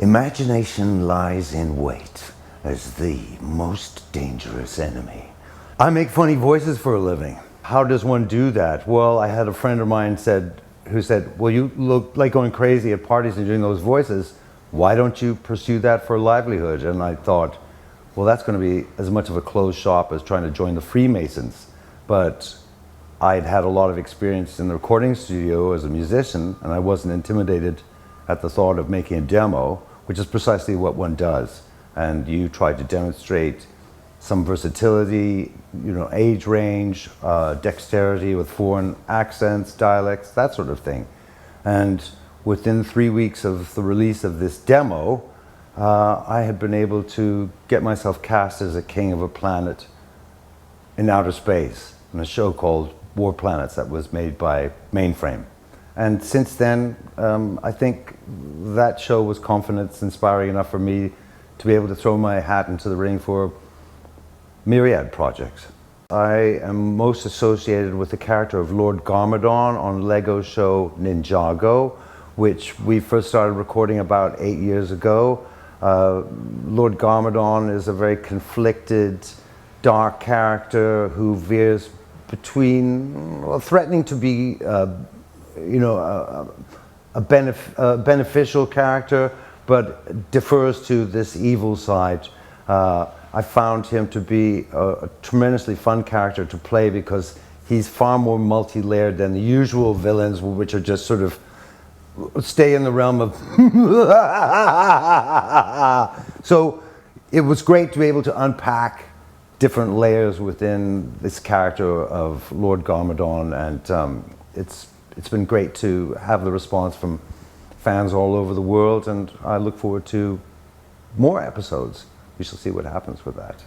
Imagination lies in wait as the most dangerous enemy. I make funny voices for a living. How does one do that? Well, I had a friend of mine who said, well, you look like going crazy at parties and doing those voices. Why don't you pursue that for a livelihood? And I thought, well, that's going to be as much of a closed shop as trying to join the Freemasons. But I'd had a lot of experience in the recording studio as a musician, and I wasn't intimidated at the thought of making a demo, which is precisely what one does. And you try to demonstrate some versatility, age range, dexterity with foreign accents, dialects, that sort of thing. And within 3 weeks of the release of this demo, I had been able to get myself cast as a king of a planet in outer space in a show called War Planets that was made by Mainframe. And since then, I think that show was confidence inspiring enough for me to be able to throw my hat into the ring for myriad projects. I am most associated with the character of Lord Garmadon on Lego's show Ninjago, which we first started recording about 8 years ago. Lord Garmadon is a very conflicted, dark character who veers between threatening to be a beneficial character, but defers to this evil side. I found him to be a tremendously fun character to play because he's far more multi-layered than the usual villains, which are just sort of stay in the realm of So it was great to be able to unpack different layers within this character of Lord Garmadon, and it's been great to have the response from fans all over the world, and I look forward to more episodes. We shall see what happens with that.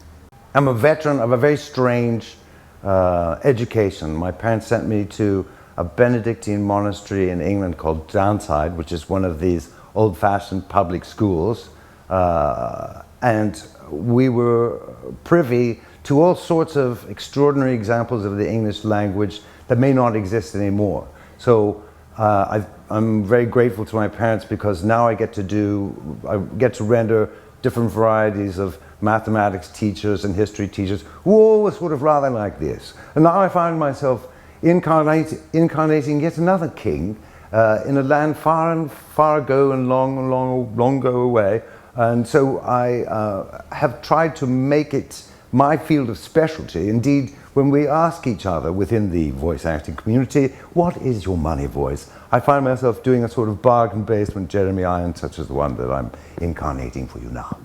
I'm a veteran of a very strange education. My parents sent me to a Benedictine monastery in England called Downside, which is one of these old-fashioned public schools, and we were privy to all sorts of extraordinary examples of the English language that may not exist anymore. So I'm very grateful to my parents because now I get to render different varieties of mathematics teachers and history teachers who always would have rather like this. And now I find myself incarnating yet another king in a land far ago and long go away. And so I have tried to make it my field of specialty. Indeed, when we ask each other within the voice acting community, what is your money voice? I find myself doing a sort of bargain basement Jeremy Irons, such as the one that I'm incarnating for you now.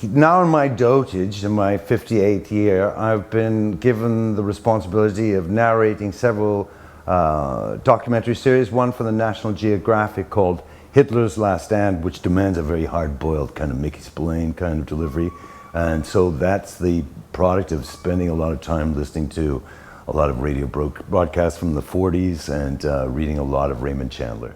Now in my dotage, in my 58th year, I've been given the responsibility of narrating several documentary series, one for the National Geographic called Hitler's Last Stand, which demands a very hard-boiled kind of Mickey Spillane kind of delivery. And so that's the product of spending a lot of time listening to a lot of radio broadcasts from the 40s and reading a lot of Raymond Chandler.